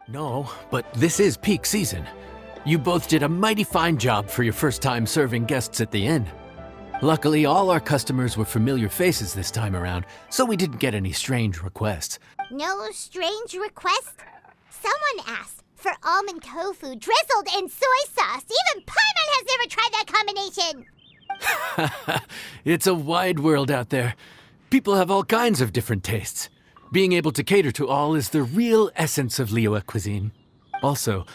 No, but this is peak season. You both did a mighty fine job for your first time serving guests at the inn. Luckily, all our customers were familiar faces this time around, so we didn't get any strange requests. No strange requests? Someone asked for almond tofu drizzled in soy sauce. Even Paimon has never tried that combination. It's a wide world out there. People have all kinds of different tastes. Being able to cater to all is the real essence of Liyue cuisine. Also,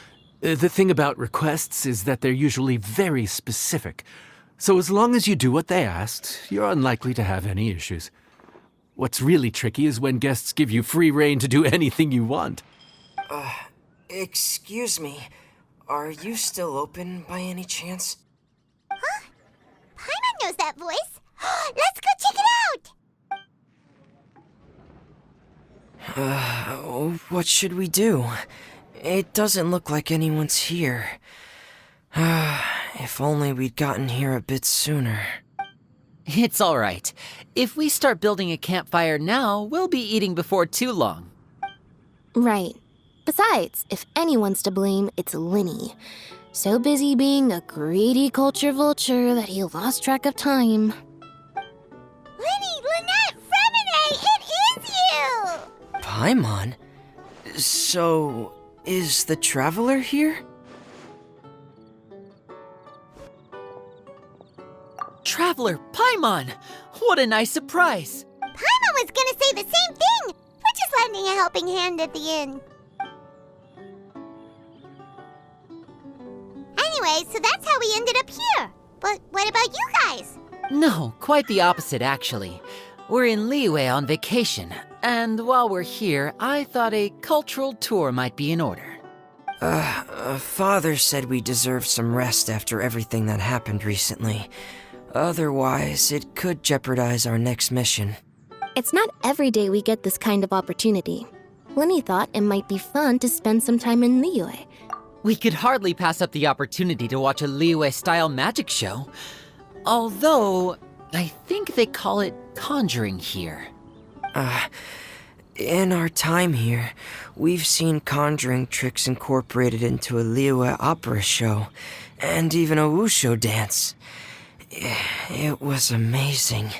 the thing about requests is that they're usually very specific. So as long as you do what they asked, you're unlikely to have any issues. What's really tricky is when guests give you free rein to do anything you want. Excuse me. Are you still open by any chance? Huh? Paimon knows that voice. Let's go check it out! What should we do? It doesn't look like anyone's here. If only we'd gotten here a bit sooner. It's all right. If we start building a campfire now, we'll be eating before too long. Right. Besides, if anyone's to blame, it's Linny. So busy being a greedy culture vulture that he lost track of time. Linny, Lynette, Fremine, it is you! Paimon? So, is the Traveler here? Traveler, Paimon! What a nice surprise! Paimon was gonna say the same thing! We're just lending a helping hand at the inn. Anyway, so that's how we ended up here. But what about you guys? No, quite the opposite, actually. We're in Liyue on vacation, and while we're here, I thought a cultural tour might be in order. Father said we deserve some rest after everything that happened recently. Otherwise, it could jeopardize our next mission. It's not every day we get this kind of opportunity. Linny thought it might be fun to spend some time in Liyue. We could hardly pass up the opportunity to watch a Liyue-style magic show. Although, I think they call it conjuring here. In our time here, we've seen conjuring tricks incorporated into a Liyue opera show, and even a wushu dance. It was amazing.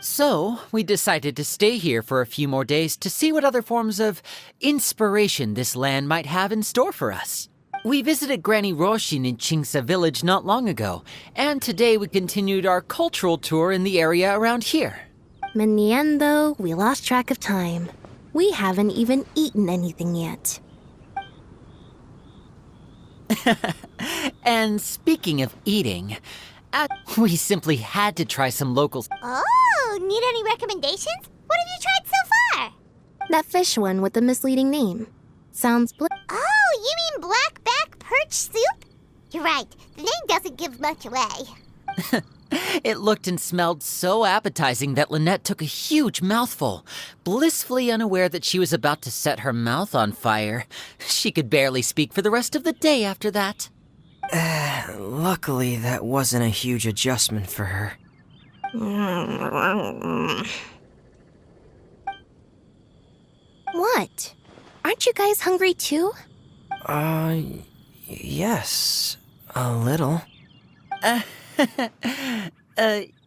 So, we decided to stay here for a few more days to see what other forms of inspiration this land might have in store for us. We visited Granny Roshin in Chingsa village not long ago, and today we continued our cultural tour in the area around here. In the end, though, we lost track of time. We haven't even eaten anything yet. And speaking of eating, we simply had to try some locals. Oh, need any recommendations? What have you tried so far? That fish one with the misleading name. Sounds Oh, you mean blackback perch soup? You're right, the name doesn't give much away. It looked and smelled so appetizing that Lynette took a huge mouthful, blissfully unaware that she was about to set her mouth on fire. She could barely speak for the rest of the day after that. Luckily, that wasn't a huge adjustment for her. What? Aren't you guys hungry too? Yes, a little.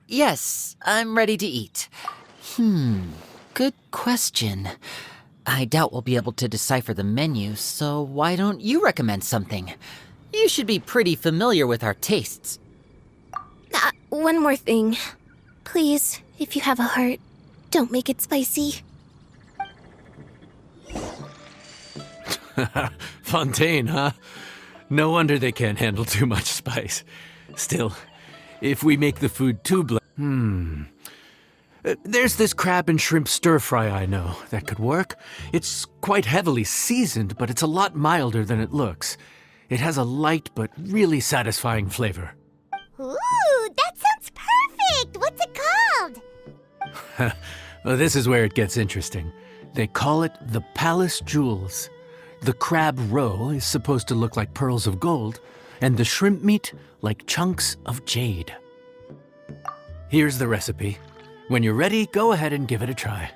Yes, I'm ready to eat. Good question. I doubt we'll be able to decipher the menu, so why don't you recommend something? You should be pretty familiar with our tastes. One more thing. Please, if you have a heart, don't make it spicy. Fontaine, huh? No wonder they can't handle too much spice. Still, if we make the food too there's this crab and shrimp stir-fry I know that could work. It's quite heavily seasoned, but it's a lot milder than it looks. It has a light but really satisfying flavor. Ooh, that sounds perfect! What's it called? Well, this is where it gets interesting. They call it the Palace Jewels. The crab roe is supposed to look like pearls of gold, and the shrimp meat like chunks of jade. Here's the recipe. When you're ready, go ahead and give it a try.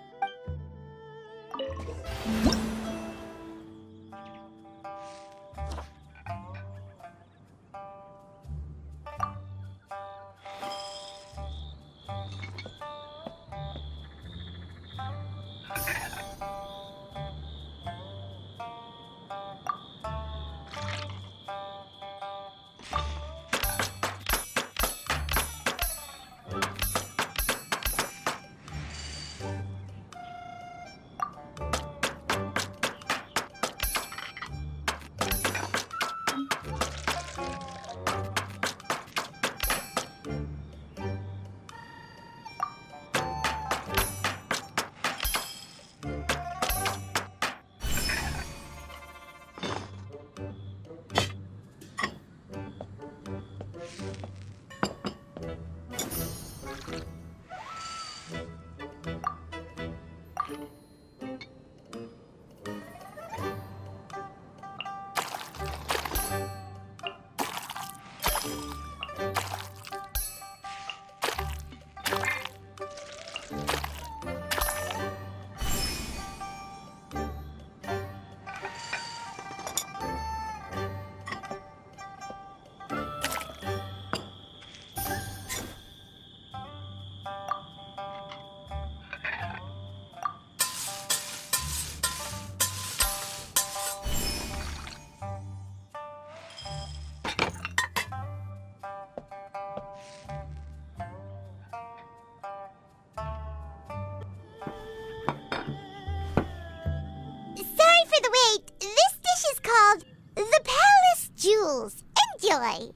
enjoy.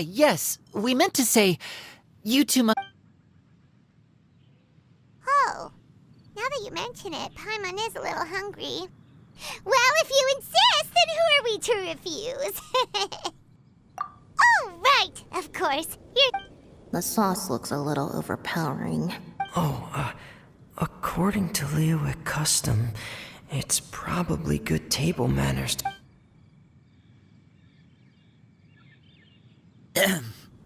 Yes, we meant to say, you two must. Oh, now that you mention it, Paimon is a little hungry. Well, if you insist, then who are we to refuse? Oh, right, of course. The sauce looks a little overpowering. According to Liyue custom, it's probably good table manners to...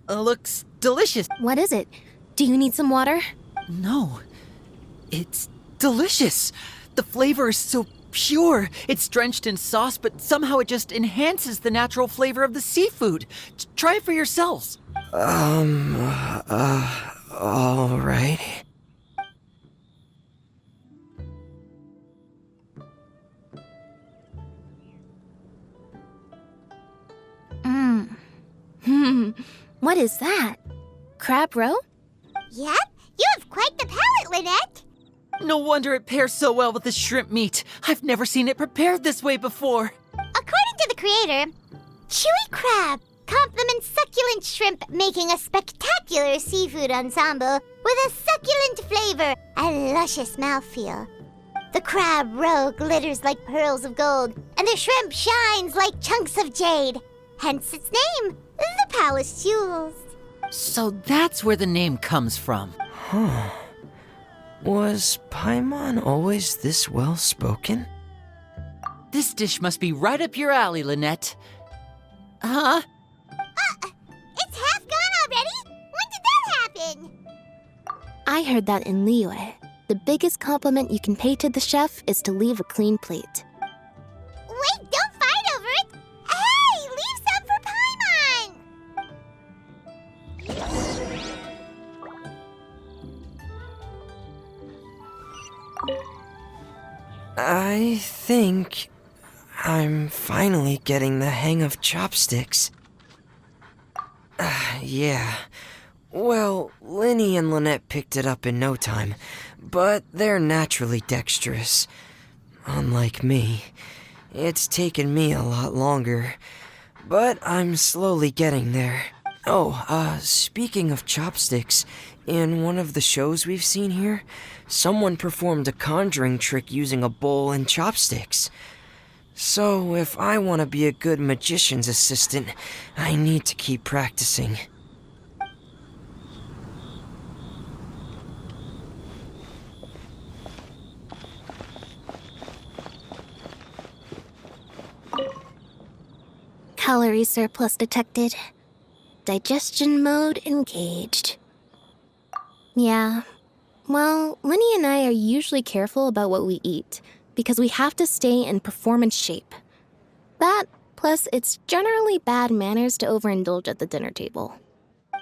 Looks delicious. What is it? Do you need some water? No, it's delicious. The flavor is so pure. It's drenched in sauce, but somehow it just enhances the natural flavor of the seafood. Try it for yourselves. all right. What is that? Crab roe? Yep, you have quite the palate, Lynette. No wonder it pairs so well with the shrimp meat. I've never seen it prepared this way before. According to the creator, chewy crab complements succulent shrimp, making a spectacular seafood ensemble with a succulent flavor and luscious mouthfeel. The crab roe glitters like pearls of gold, and the shrimp shines like chunks of jade. Hence its name, the Palace Jewels. So that's where the name comes from. Was Paimon always this well-spoken? This dish must be right up your alley, Lynette. Huh? It's half gone already? When did that happen? I heard that in Liyue. The biggest compliment you can pay to the chef is to leave a clean plate. Wait, don't fight over it! Hey, leave some for Paimon! I think I'm finally getting the hang of chopsticks. Yeah. Well, Linny and Lynette picked it up in no time, but they're naturally dexterous. Unlike me, it's taken me a lot longer, but I'm slowly getting there. Oh, speaking of chopsticks, in one of the shows we've seen here, someone performed a conjuring trick using a bowl and chopsticks. So if I want to be a good magician's assistant, I need to keep practicing. Calorie surplus detected. Digestion mode engaged. Yeah. Well, Linny and I are usually careful about what we eat, because we have to stay in performance shape. That, plus it's generally bad manners to overindulge at the dinner table.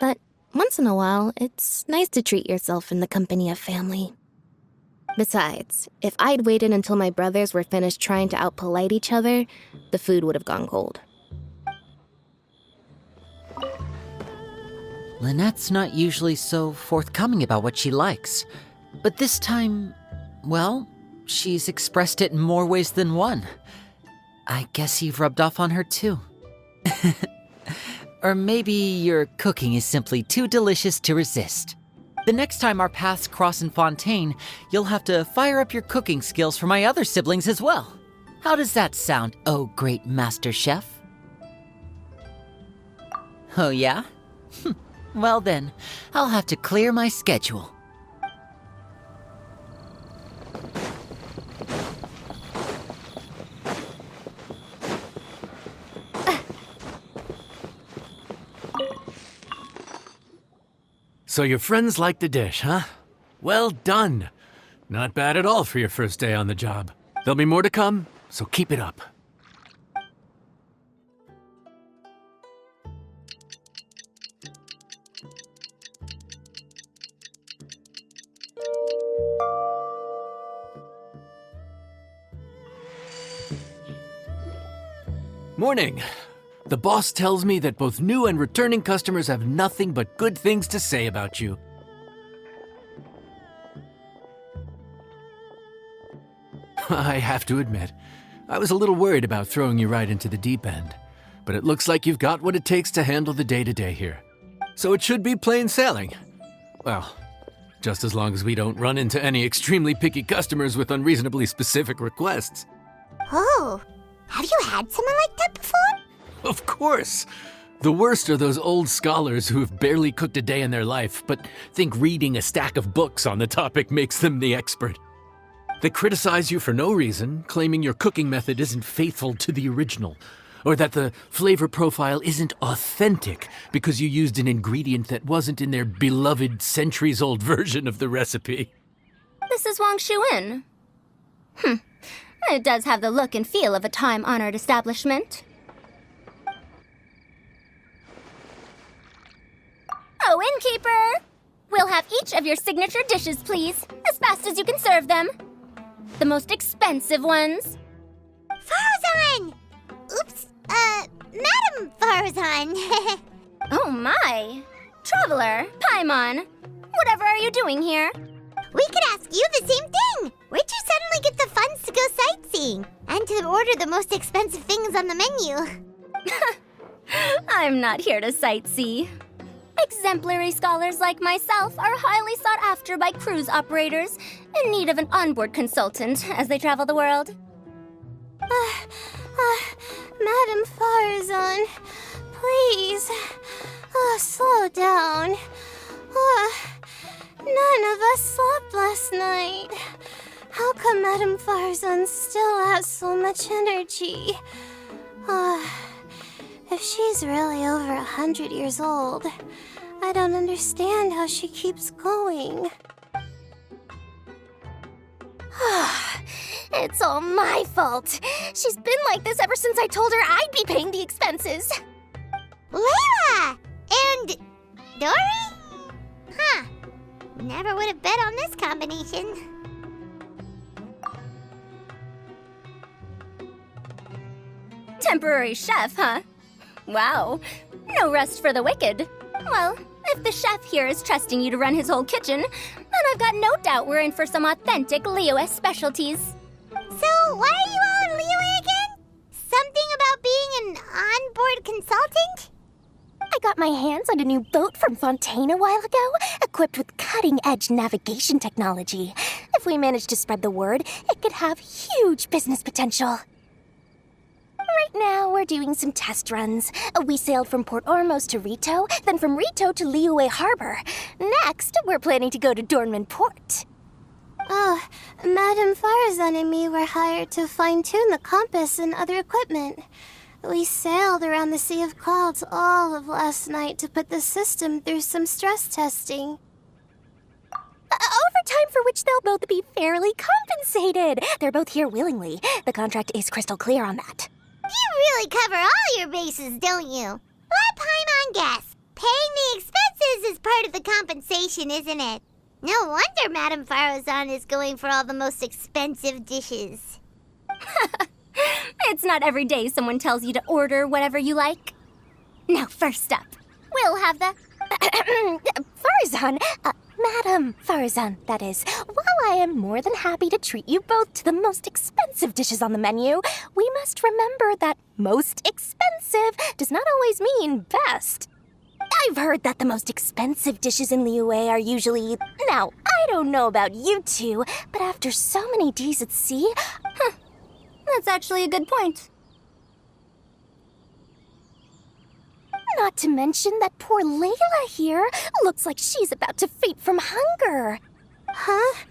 But once in a while, it's nice to treat yourself in the company of family. Besides, if I'd waited until my brothers were finished trying to outpolite each other, the food would have gone cold. Lynette's not usually so forthcoming about what she likes. But this time, well, she's expressed it in more ways than one. I guess you've rubbed off on her too. Or maybe your cooking is simply too delicious to resist. The next time our paths cross in Fontaine, you'll have to fire up your cooking skills for my other siblings as well. How does that sound, oh great master chef? Oh yeah? Well then, I'll have to clear my schedule. So your friends like the dish, huh? Well done. Not bad at all for your first day on the job. There'll be more to come, so keep it up. Morning. The boss tells me that both new and returning customers have nothing but good things to say about you. I have to admit, I was a little worried about throwing you right into the deep end, but it looks like you've got what it takes to handle the day-to-day here. So it should be plain sailing. Well, just as long as we don't run into any extremely picky customers with unreasonably specific requests. Oh, have you had someone like that before? Of course! The worst are those old scholars who have barely cooked a day in their life, but think reading a stack of books on the topic makes them the expert. They criticize you for no reason, claiming your cooking method isn't faithful to the original, or that the flavor profile isn't authentic because you used an ingredient that wasn't in their beloved centuries-old version of the recipe. This is Wang Shuin. It does have the look and feel of a time-honored establishment. Oh, innkeeper! We'll have each of your signature dishes, please, as fast as you can serve them. The most expensive ones. Farazan! Oops, Madam Farazan. Oh my! Traveler, Paimon, whatever are you doing here? We could ask you the same thing. Where'd you suddenly get the funds to go sightseeing? And to order the most expensive things on the menu? I'm not here to sightsee. Exemplary scholars like myself are highly sought after by cruise operators in need of an onboard consultant as they travel the world. Madam Farazan, please, slow down. None of us slept last night. How come Madam Farazan still has so much energy? If she's really over 100 years old, I don't understand how she keeps going. It's all my fault. She's been like this ever since I told her I'd be paying the expenses. Layla! And Dory? Huh. Never would have bet on this combination. Temporary chef, huh? Wow. No rest for the wicked. Well, if the chef here is trusting you to run his whole kitchen, then I've got no doubt we're in for some authentic Liyue specialties. So, why are you all in Liyue again? Something about being an onboard consultant? I got my hands on a new boat from Fontaine a while ago, equipped with cutting-edge navigation technology. If we manage to spread the word, it could have huge business potential. Right now, we're doing some test runs. We sailed from Port Ormos to Rito, then from Rito to Liyue Harbor. Next, we're planning to go to Dornman Port. Oh, Madam Farazan and me were hired to fine-tune the compass and other equipment. We sailed around the Sea of Clouds all of last night to put the system through some stress testing. Overtime for which they'll both be fairly compensated. They're both here willingly. The contract is crystal clear on that. You really cover all your bases, don't you? Let Paimon guess. Paying the expenses is part of the compensation, isn't it? No wonder Madame Farazan is going for all the most expensive dishes. It's not every day someone tells you to order whatever you like. Now, first up, we'll have the... Farazan, Madam Farazan, that is. While I am more than happy to treat you both to the most expensive dishes on the menu, we must remember that most expensive does not always mean best. I've heard that the most expensive dishes in Liyue are usually... Now, I don't know about you two, but after so many days at sea... that's actually a good point. Not to mention that poor Layla here looks like she's about to faint from hunger. Huh?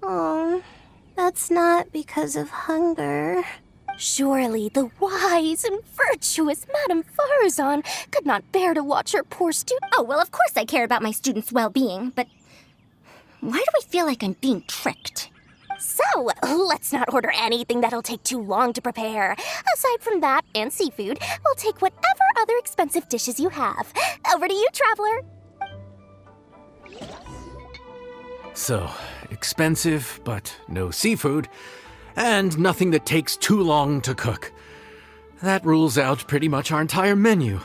Oh, that's not because of hunger. Surely the wise and virtuous Madame Farazan could not bear to watch her poor student. Oh, well, of course I care about my students' well-being, but why do I feel like I'm being tricked? So, let's not order anything that'll take too long to prepare. Aside from that and seafood, we'll take whatever other expensive dishes you have. Over to you, traveler. So, expensive, but no seafood, and nothing that takes too long to cook. That rules out pretty much our entire menu.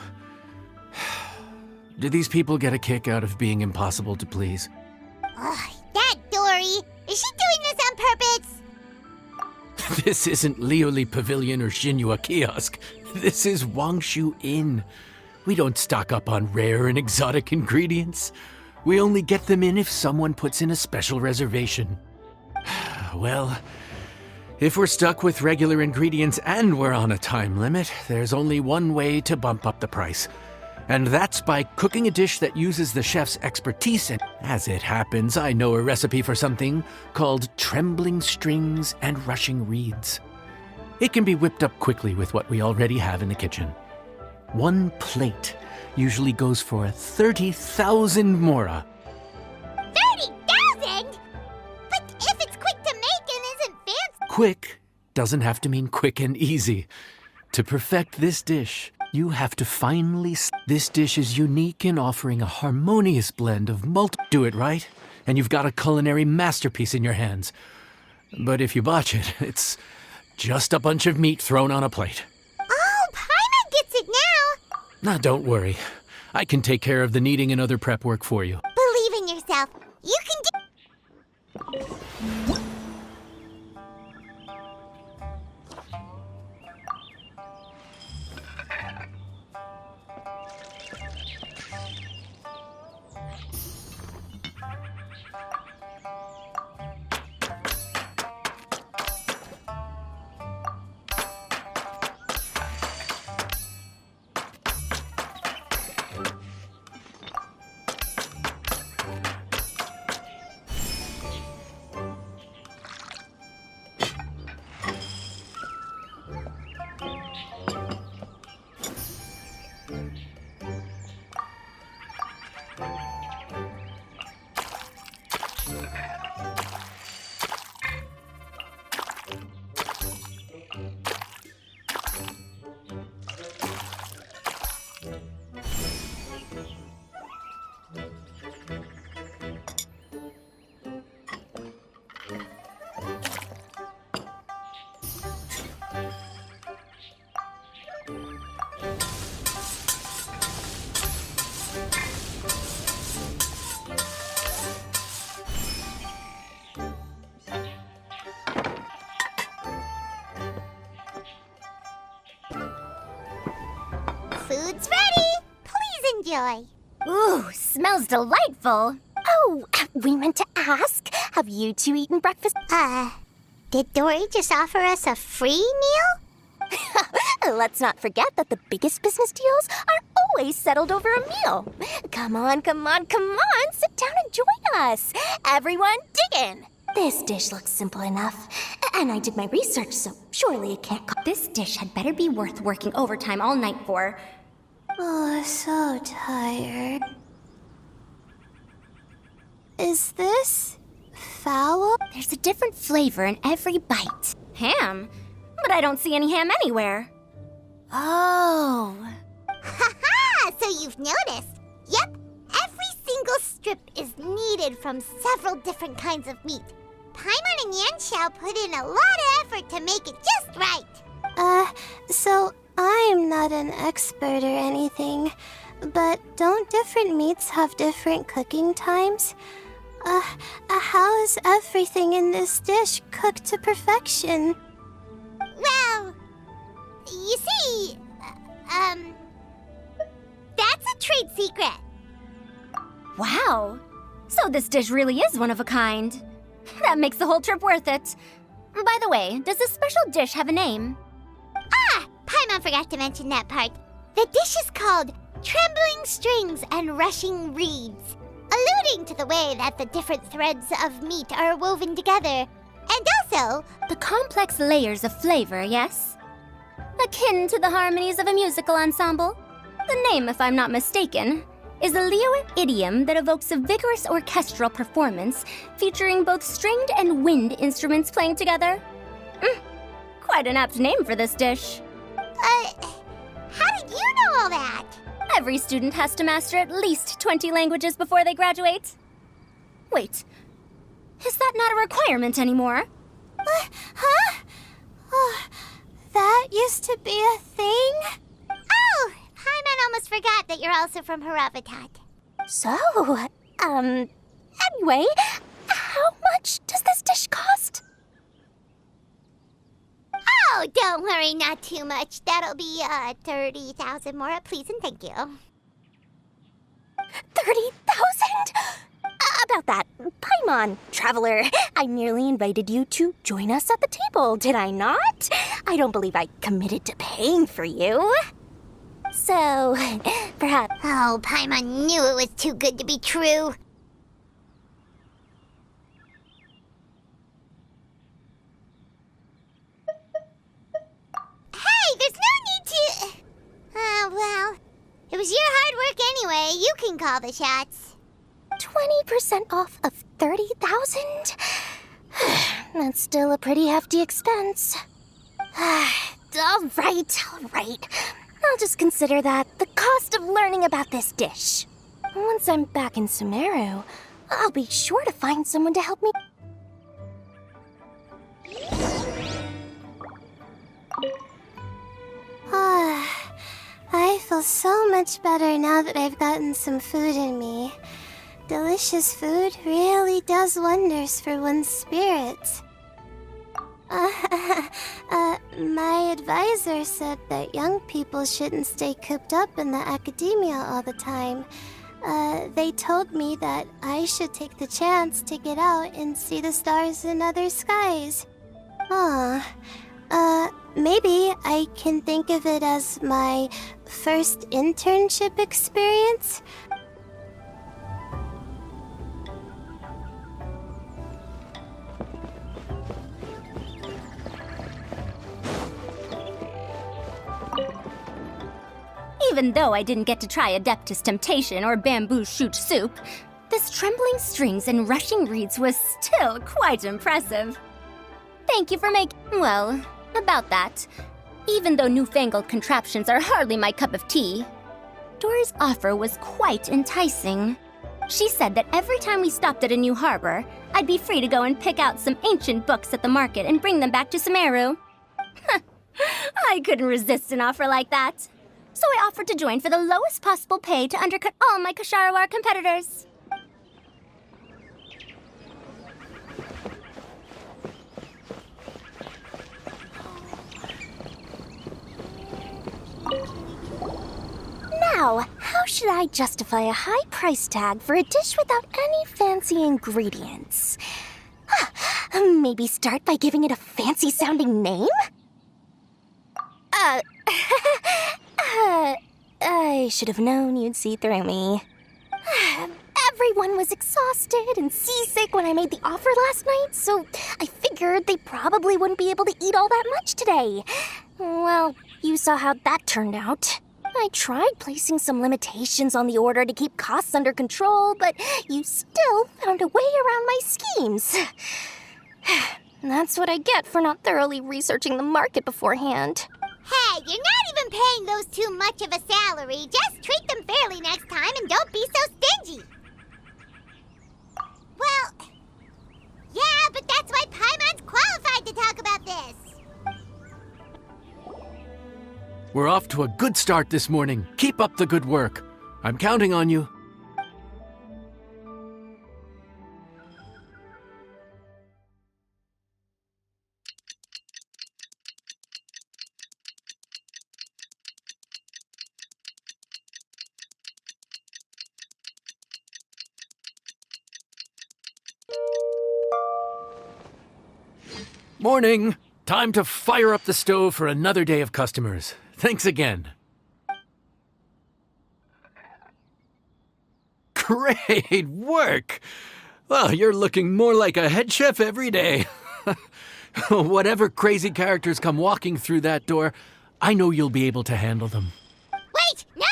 Do these people get a kick out of being impossible to please? Ugh, that Dory! Is she doing this on purpose? This isn't Lioli Pavilion or Shinua Kiosk. This is Wangshu Inn. We don't stock up on rare and exotic ingredients. We only get them in if someone puts in a special reservation. Well, if we're stuck with regular ingredients and we're on a time limit, there's only one way to bump up the price. And that's by cooking a dish that uses the chef's expertise. And as it happens, I know a recipe for something called trembling strings and rushing reeds. It can be whipped up quickly with what we already have in the kitchen. One plate usually goes for 30,000 mora. 30,000? But if it's quick to make and isn't fancy... Quick doesn't have to mean quick and easy. To perfect this dish, you have to finely... This dish is unique in offering a harmonious blend of Do it right, and you've got a culinary masterpiece in your hands. But if you botch it, it's just a bunch of meat thrown on a plate. Oh, Paimon gets it now! Now, don't worry. I can take care of the kneading and other prep work for you. Believe in yourself. You can do... Food's ready. Please enjoy. Ooh, smells delightful. Oh, we meant to ask, have you two eaten breakfast? Did Dory just offer us a free meal? Let's not forget that the biggest business deals are always settled over a meal. Come on, sit down and join us. Everyone, dig in. This dish looks simple enough, and I did my research, so surely it can't This dish had better be worth working overtime all night for. Oh, so tired. Is this fowl? There's a different flavor in every bite. Ham? But I don't see any ham anywhere. Oh. Ha-ha! So you've noticed. Yep, every single strip is kneaded from several different kinds of meat. Paimon and Yanxiao put in a lot of effort to make it just right. So I'm not an expert or anything, but don't different meats have different cooking times? How is everything in this dish cooked to perfection? Well, you see, that's a trade secret. Wow. So this dish really is one of a kind. That makes the whole trip worth it. By the way, does this special dish have a name? Paimon forgot to mention that part. The dish is called Trembling Strings and Rushing Reeds, alluding to the way that the different threads of meat are woven together. And also, The complex layers of flavor, yes? Akin to the harmonies of a musical ensemble. The name, if I'm not mistaken, is a Liyue idiom that evokes a vigorous orchestral performance featuring both stringed and wind instruments playing together. Quite an apt name for this dish. how did you know all that? Every student has to master at least 20 languages before they graduate. Wait, is that not a requirement anymore? Huh? Oh, that used to be a thing? Oh, Paimon almost forgot that you're also from Haravatat. So, anyway, how much does this dish cost? Oh, don't worry, not too much. That'll be, 30,000 more, please and thank you. 30,000? About that, Paimon, traveler, I merely invited you to join us at the table, did I not? I don't believe I committed to paying for you. So, perhaps... Oh, Paimon knew it was too good to be true. Hey, there's no need to... well, it was your hard work anyway. You can call the shots. 20% off of 30,000? That's still a pretty hefty expense. All right. I'll just consider that the cost of learning about this dish. Once I'm back in Sumeru, I'll be sure to find someone to help me. I feel so much better now that I've gotten some food in me. Delicious food really does wonders for one's spirits. My advisor said that young people shouldn't stay cooped up in the academia all the time. They told me that I should take the chance to get out and see the stars in other skies. Maybe I can think of it as my first internship experience. Even though I didn't get to try Adeptus Temptation or Bamboo Shoot Soup, this trembling strings and rushing reeds was still quite impressive. Thank you for well, about that. Even though newfangled contraptions are hardly my cup of tea, Dory's offer was quite enticing. She said that every time we stopped at a new harbor, I'd be free to go and pick out some ancient books at the market and bring them back to Sumeru. I couldn't resist an offer like that. So I offered to join for the lowest possible pay to undercut all my Kasharawar competitors. Now, how should I justify a high price tag for a dish without any fancy ingredients? Maybe start by giving it a fancy-sounding name? I should have known you'd see through me. Everyone was exhausted and seasick when I made the offer last night, so I figured they probably wouldn't be able to eat all that much today. Well, you saw how that turned out. I tried placing some limitations on the order to keep costs under control, but you still found a way around my schemes. That's what I get for not thoroughly researching the market beforehand. Hey, you're not even paying those too much of a salary. Just treat them fairly next time and don't be so stingy. Well, yeah, but that's why Paimon's qualified to talk about this. We're off to a good start this morning. Keep up the good work. I'm counting on you. Morning! Time to fire up the stove for another day of customers. Thanks again. Great work! Well, you're looking more like a head chef every day. Whatever crazy characters come walking through that door, I know you'll be able to handle them. Wait, no!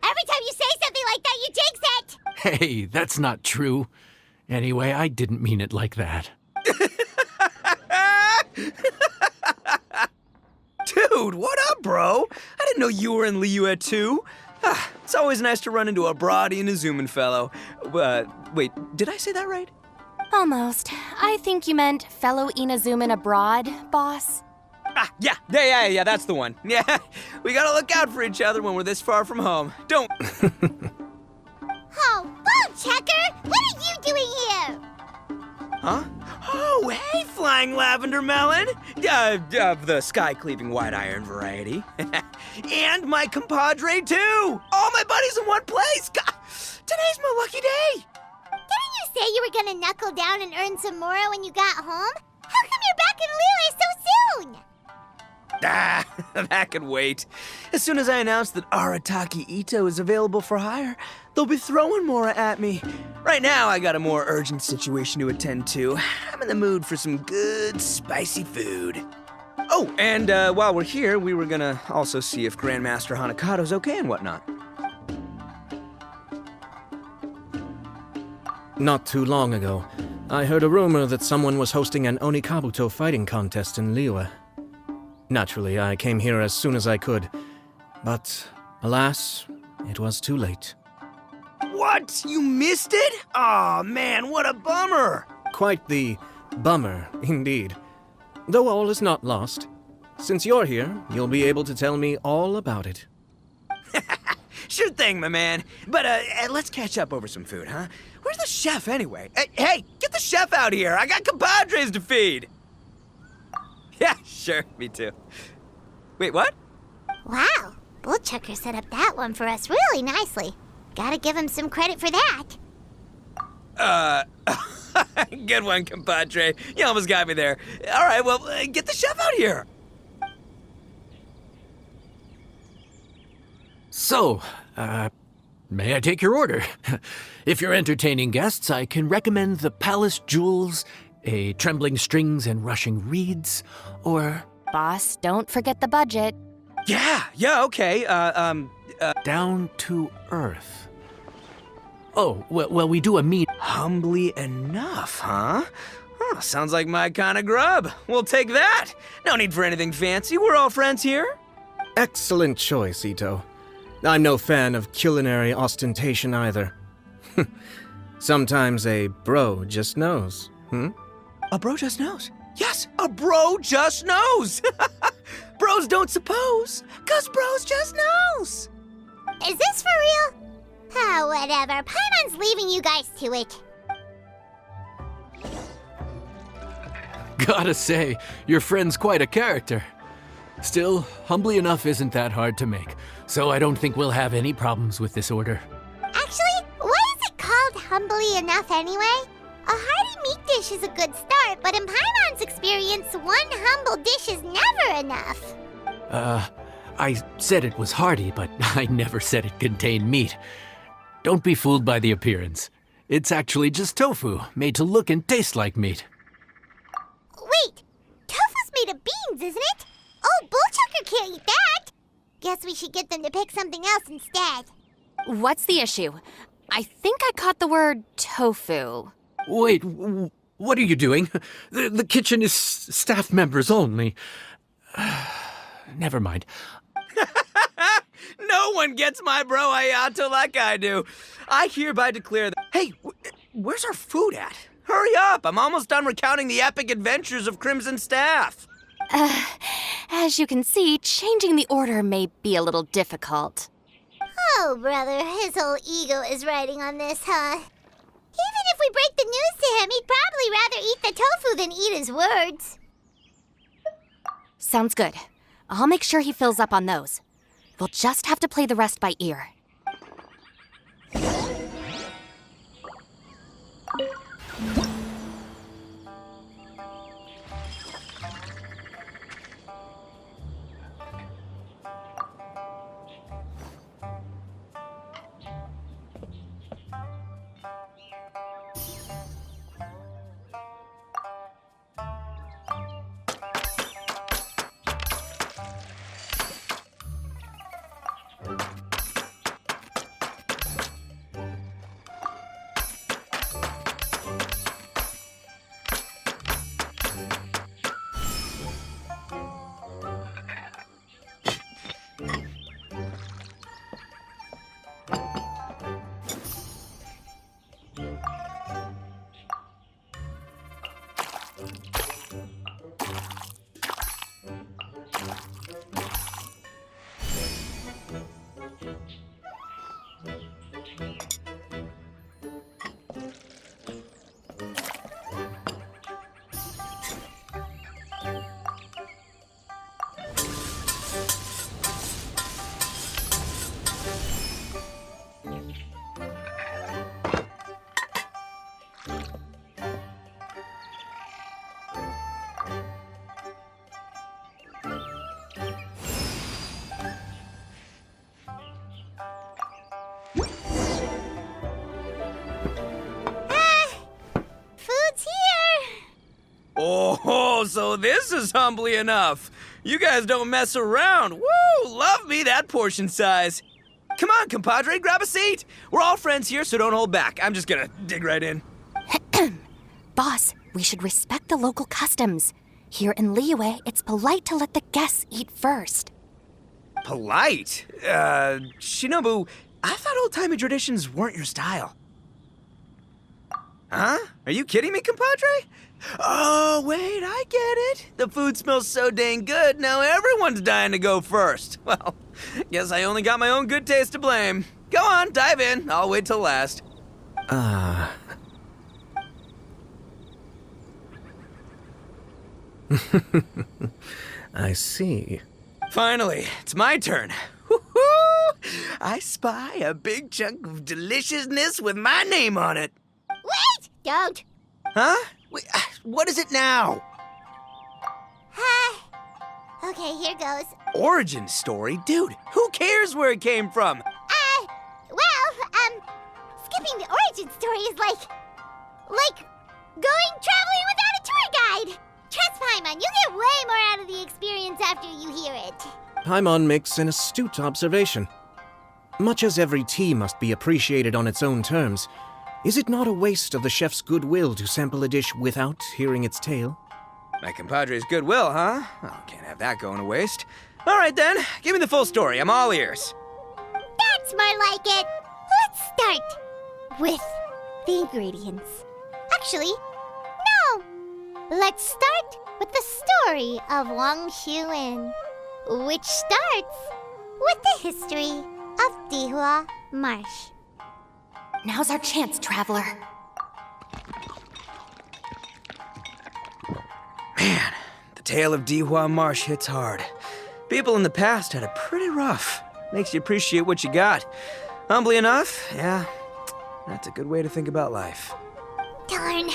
Every time you say something like that, you jinx it! Hey, that's not true. Anyway, I didn't mean it like that. Dude, what up, bro? I didn't know you were in Liyue too. It's always nice to run into a Brody and a Zoomin fellow. Wait, did I say that right? Almost. I think you meant fellow Inazuman abroad, boss. Yeah, that's the one. Yeah, we gotta look out for each other when we're this far from home. Don't... Oh, Bullchucker! What are you doing here? Huh? Oh, hey, Flying Lavender Melon! Of the sky-cleaving white iron variety. And my compadre, too! All my buddies in one place! God, today's my lucky day! Didn't you say you were gonna knuckle down and earn some more when you got home? How come you're back in Liyue so soon? That could wait. As soon as I announce that Arataki Ito is available for hire, they'll be throwing Mora at me. Right now, I got a more urgent situation to attend to. I'm in the mood for some good, spicy food. Oh, and while we're here, we were gonna also see if Grandmaster Hanakado's okay and whatnot. Not too long ago, I heard a rumor that someone was hosting an Onikabuto fighting contest in Liyue. Naturally, I came here as soon as I could, but alas, it was too late. What? You missed it? Aw, man, what a bummer! Quite the bummer, indeed. Though all is not lost. Since you're here, you'll be able to tell me all about it. Sure thing, my man. But let's catch up over some food, huh? Where's the chef, anyway? Hey, get the chef out here! I got compadres to feed! Yeah, sure, me too. Wait, what? Wow, Bullchucker set up that one for us really nicely. Gotta give him some credit for that. Good one, compadre. You almost got me there. All right, well, get the chef out here. So, may I take your order? If you're entertaining guests, I can recommend the Palace Jewels, a Trembling Strings and Rushing Reeds, or... Boss, don't forget the budget. Yeah, okay. Down to Earth. Oh, well, we do a meat... Humbly enough, huh? Huh, sounds like my kind of grub. We'll take that. No need for anything fancy. We're all friends here. Excellent choice, Ito. I'm no fan of culinary ostentation either. Sometimes a bro just knows, A bro just knows. Yes, a bro just knows. Bros don't suppose, 'cause bros just knows. Is this for real? Ah, whatever. Paimon's leaving you guys to it. Gotta say, your friend's quite a character. Still, humbly enough isn't that hard to make, so I don't think we'll have any problems with this order. Actually, why is it called humbly enough anyway? A hearty meat dish is a good start, but in Paimon's experience, one humble dish is never enough. I said it was hearty, but I never said it contained meat. Don't be fooled by the appearance. It's actually just tofu, made to look and taste like meat. Wait, tofu's made of beans, isn't it? Oh, Bullchucker can't eat that. Guess we should get them to pick something else instead. What's the issue? I think I caught the word tofu. Wait, what are you doing? The kitchen is staff members only. Never mind. No one gets my bro Ayato like I do. I hereby declare that... Hey, where's our food at? Hurry up! I'm almost done recounting the epic adventures of Crimson Staff. As you can see, changing the order may be a little difficult. Oh, brother, his whole ego is riding on this, huh? Even if we break the news to him, he'd probably rather eat the tofu than eat his words. Sounds good. I'll make sure he fills up on those. We'll just have to play the rest by ear. So this is humbly enough. You guys don't mess around. Woo! Love me that portion size. Come on, compadre, grab a seat. We're all friends here, so don't hold back. I'm just gonna dig right in. Boss, we should respect the local customs. Here in Liyue, it's polite to let the guests eat first. Polite? Shinobu, I thought old-timey traditions weren't your style. Huh? Are you kidding me, compadre? Oh, wait, I get it. The food smells so dang good, now everyone's dying to go first. Well, guess I only got my own good taste to blame. Go on, dive in. I'll wait till last. I see. Finally, it's my turn. Woo-hoo! I spy a big chunk of deliciousness with my name on it. Wait! Don't. Huh? Wait, what is it now? Okay, here goes. Origin story? Dude, who cares where it came from? Skipping the origin story is like going traveling without a tour guide. Trust Paimon, you get way more out of the experience after you hear it. Paimon makes an astute observation. Much as every tea must be appreciated on its own terms, is it not a waste of the chef's goodwill to sample a dish without hearing its tale? My compadre's goodwill, huh? Oh, can't have that going to waste. All right then, give me the full story. I'm all ears. That's more like it. Let's start with the ingredients. Actually, no. Let's start with the story of Wang Xuan, which starts with the history of Dihua Marsh. Now's our chance, traveler. Man, the tale of Dihua Marsh hits hard. People in the past had it pretty rough. Makes you appreciate what you got. Humbly enough, yeah, that's a good way to think about life. Darn,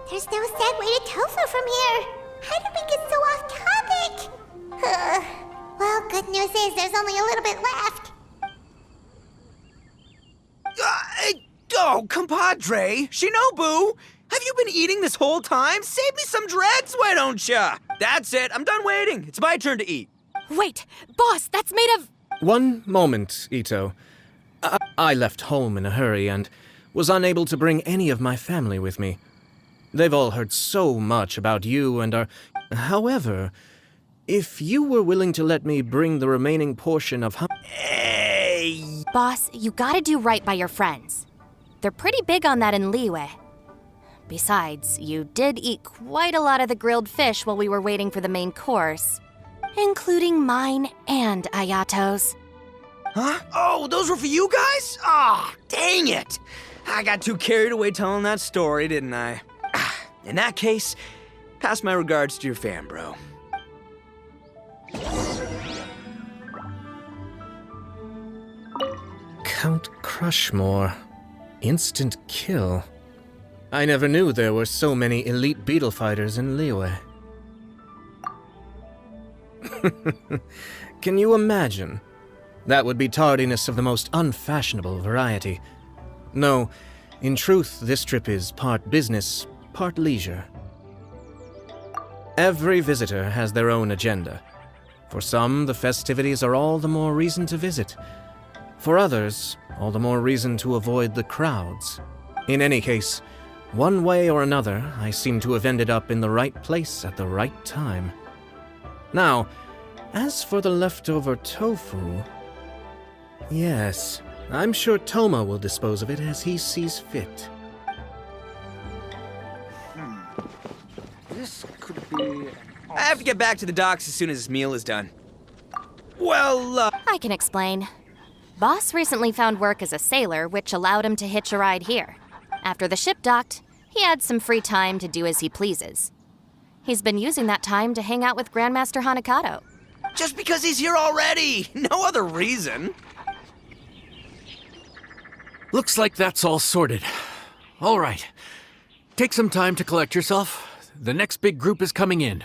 there's no sad way to tofu from here. How did we get so off topic? Well, good news is there's only a little bit left. Oh, compadre, Shinobu, have you been eating this whole time? Save me some dregs, why don't ya? That's it, I'm done waiting. It's my turn to eat. Wait, boss, that's made of... One moment, Ito. I left home in a hurry and was unable to bring any of my family with me. They've all heard so much about you and are... However, if you were willing to let me bring the remaining portion of... Hey! Boss, you gotta do right by your friends. They're pretty big on that in Liyue. Besides, you did eat quite a lot of the grilled fish while we were waiting for the main course, including mine and Ayato's. Huh? Oh, those were for you guys? Ah, dang it! I got too carried away telling that story, didn't I? In that case, pass my regards to your fam, bro. Count Crushmore. Instant kill. I never knew there were so many elite beetle fighters in Liyue. Can you imagine? That would be tardiness of the most unfashionable variety. No, in truth, this trip is part business, part leisure. Every visitor has their own agenda. For some, the festivities are all the more reason to visit. For others, all the more reason to avoid the crowds. In any case, one way or another, I seem to have ended up in the right place at the right time. Now, as for the leftover tofu... Yes, I'm sure Toma will dispose of it as he sees fit. This could be... I have to get back to the docks as soon as this meal is done. Well, I can explain. Boss recently found work as a sailor, which allowed him to hitch a ride here. After the ship docked, he had some free time to do as he pleases. He's been using that time to hang out with Grandmaster Hanakato. just because he's here already! No other reason! Looks like that's all sorted. All right. Take some time to collect yourself. The next big group is coming in.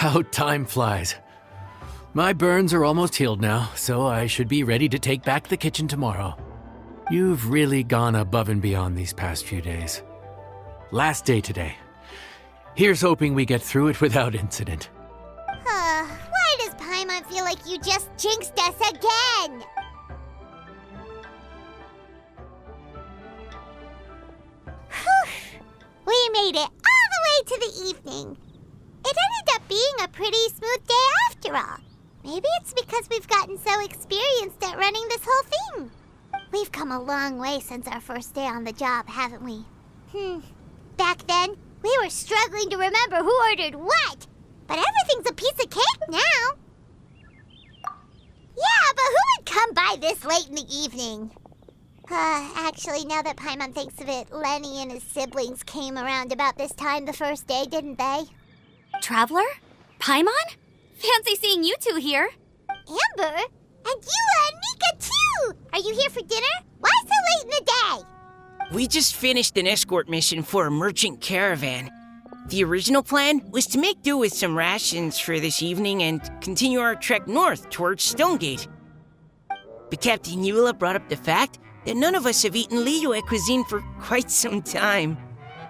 How time flies. My burns are almost healed now, so I should be ready to take back the kitchen tomorrow. You've really gone above and beyond these past few days. Last day today. Here's hoping we get through it without incident. Why does Paimon feel like you just jinxed us again? Whew. We made it all the way to the evening. It ended up being a pretty smooth day after all. Maybe it's because we've gotten so experienced at running this whole thing. We've come a long way since our first day on the job, haven't we? Back then, we were struggling to remember who ordered what. But everything's a piece of cake now. Yeah, but who would come by this late in the evening? Actually, now that Paimon thinks of it, Lenny and his siblings came around about this time the first day, didn't they? Traveler? Paimon? Fancy seeing you two here. Amber? And Eula and Mika, too! Are you here for dinner? Why so late in the day? We just finished an escort mission for a merchant caravan. The original plan was to make do with some rations for this evening and continue our trek north towards Stonegate. But Captain Eula brought up the fact that none of us have eaten Liyue cuisine for quite some time.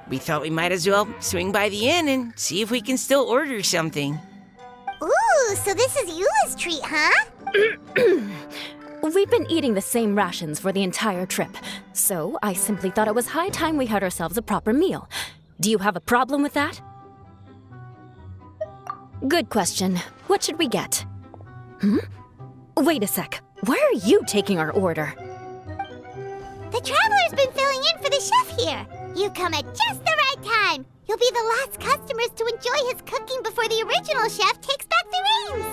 We thought we might as well swing by the inn and see if we can still order something. Ooh, so this is Eula's treat, huh? We've been eating the same rations for the entire trip, so I simply thought it was high time we had ourselves a proper meal. Do you have a problem with that? Good question. What should we get? Wait a sec. Why are you taking our order? The Traveler's been filling in for the chef here. You come at just the right time. You'll be the last customers to enjoy his cooking before the original chef takes back the reins.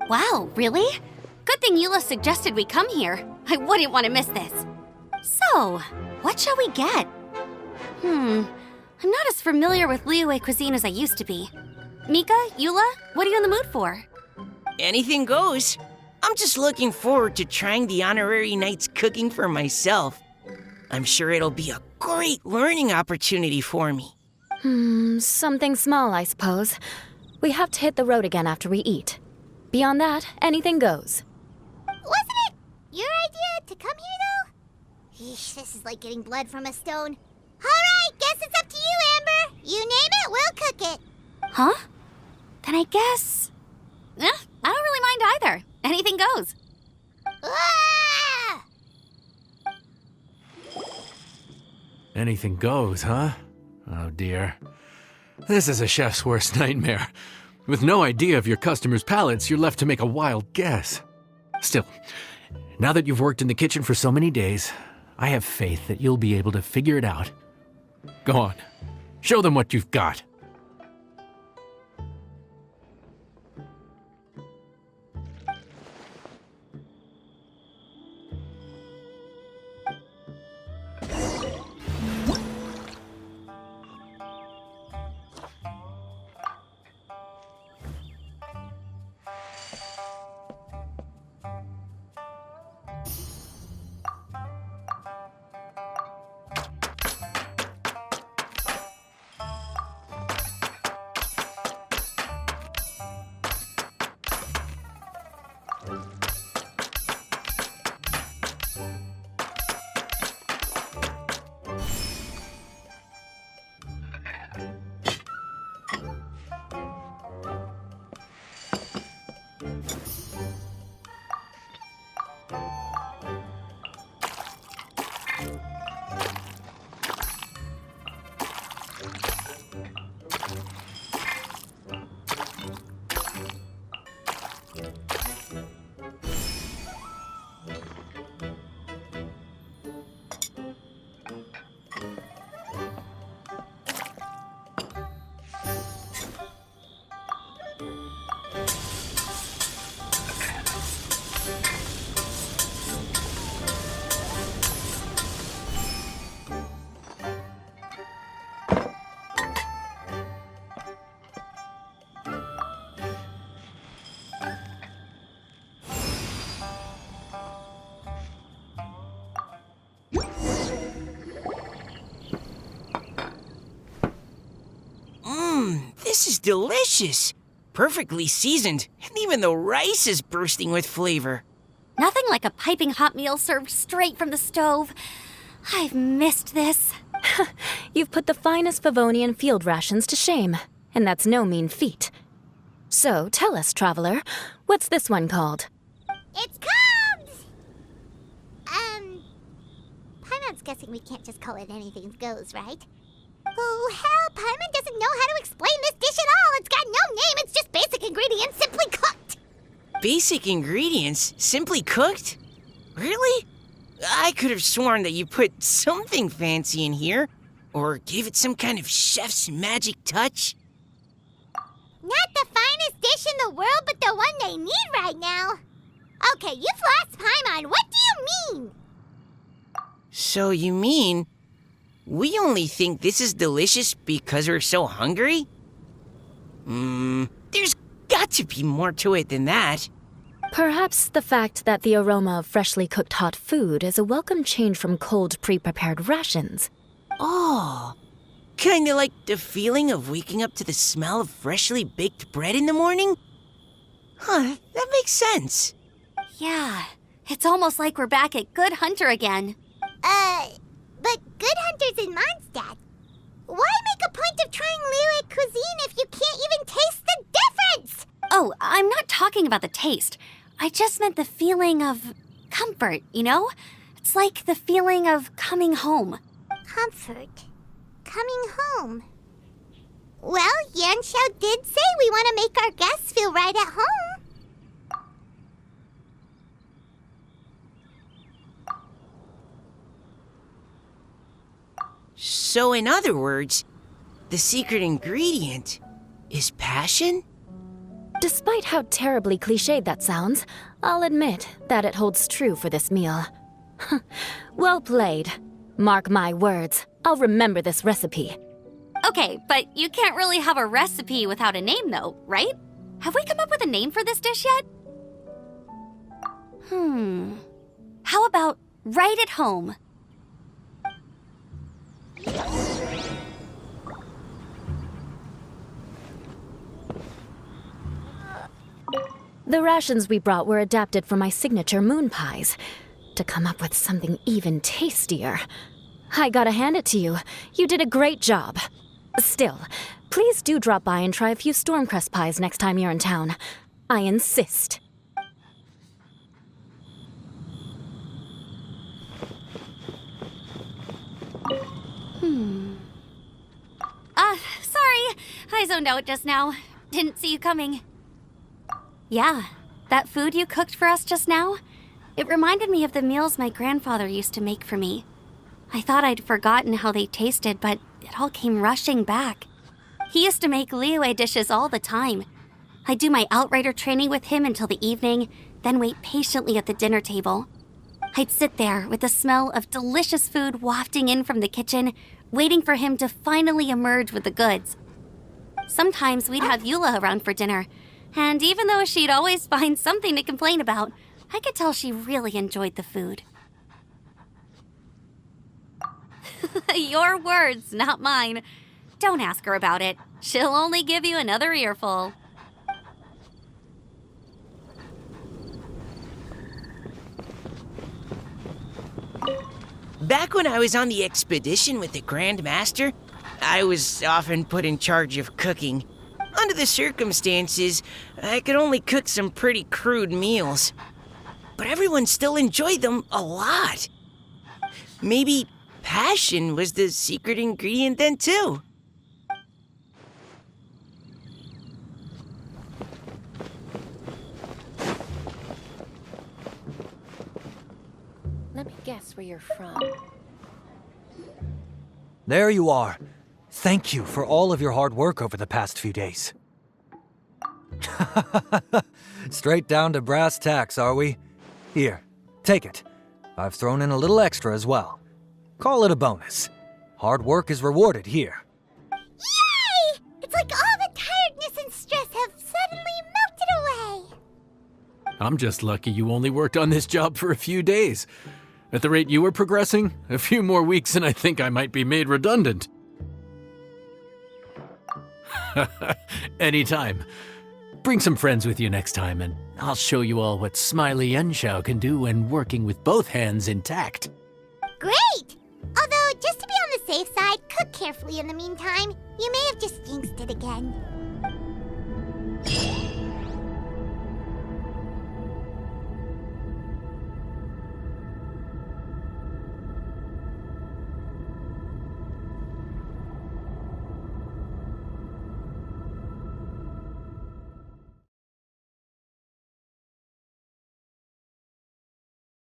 Wow, really? Good thing Eula suggested we come here. I wouldn't want to miss this. So, what shall we get? I'm not as familiar with Liyue cuisine as I used to be. Mika, Eula, what are you in the mood for? Anything goes. I'm just looking forward to trying the honorary knight's cooking for myself. I'm sure it'll be a great learning opportunity for me. Something small, I suppose. We have to hit the road again after we eat. Beyond that, anything goes. Wasn't it your idea to come here, though? Eesh, this is like getting blood from a stone. All right, guess it's up to you, Amber. You name it, we'll cook it. Huh? Then I guess... I don't really mind either. Anything goes. Ah! Anything goes, huh? Oh dear. This is a chef's worst nightmare. With no idea of your customers' palates, you're left to make a wild guess. Still, now that you've worked in the kitchen for so many days, I have faith that you'll be able to figure it out. Go on, show them what you've got. delicious. Perfectly seasoned, and even the rice is bursting with flavor. Nothing like a piping hot meal served straight from the stove. I've missed this. You've put the finest Favonian field rations to shame, and that's no mean feat. So, tell us, traveler, what's this one called? It's called... Paimon's guessing we can't just call it anything goes, right? Oh, hell, Paimon doesn't know how to explain this dish at all. It's got no name, it's just basic ingredients simply cooked. Basic ingredients? Simply cooked? Really? I could have sworn that you put something fancy in here, or gave it some kind of chef's magic touch. Not the finest dish in the world, but the one they need right now. Okay, you've lost Paimon. What do you mean? So you mean we only think this is delicious because we're so hungry? There's got to be more to it than that. Perhaps the fact that the aroma of freshly cooked hot food is a welcome change from cold, pre-prepared rations. Oh, kinda like the feeling of waking up to the smell of freshly baked bread in the morning? Huh, that makes sense. Yeah, it's almost like we're back at Good Hunter again. But Good Hunter's in Mondstadt. Why make a point of trying Liyue cuisine if you can't even taste the difference? Oh, I'm not talking about the taste. I just meant the feeling of comfort, you know? It's like the feeling of coming home. Comfort. Coming home. Well, Yanxiao did say we want to make our guests feel right at home. So in other words, the secret ingredient is passion? Despite how terribly cliched that sounds, I'll admit that it holds true for this meal. Well played. Mark my words, I'll remember this recipe. Okay, but you can't really have a recipe without a name, though, right? Have we come up with a name for this dish yet? How about Right at Home? The rations we brought were adapted for my signature moon pies. To come up with something even tastier. I gotta hand it to you. You did a great job. Still, please do drop by and try a few Stormcrest pies next time you're in town. I insist. Sorry. I zoned out just now. Didn't see you coming. Yeah, that food you cooked for us just now, it reminded me of the meals my grandfather used to make for me. I thought I'd forgotten how they tasted, but it all came rushing back. He used to make Liyue dishes all the time. I'd do my outrider training with him until the evening, then wait patiently at the dinner table. I'd sit there with the smell of delicious food wafting in from the kitchen, waiting for him to finally emerge with the goods. Sometimes we'd have Eula around for dinner, and even though she'd always find something to complain about, I could tell she really enjoyed the food. Your words, not mine. Don't ask her about it. She'll only give you another earful. Back when I was on the expedition with the Grand Master, I was often put in charge of cooking. Under the circumstances, I could only cook some pretty crude meals. But everyone still enjoyed them a lot. Maybe passion was the secret ingredient then, too. Let me guess where you're from. There you are. Thank you for all of your hard work over the past few days. Straight down to brass tacks, are we? Here, take it. I've thrown in a little extra as well. Call it a bonus. Hard work is rewarded here. Yay! It's like all the tiredness and stress have suddenly melted away. I'm just lucky you only worked on this job for a few days. At the rate you were progressing, a few more weeks and I think I might be made redundant. Anytime. Bring some friends with you next time, and I'll show you all what Smiley Yunshao can do when working with both hands intact. Great! Although, just to be on the safe side, cook carefully in the meantime. You may have just jinxed it again.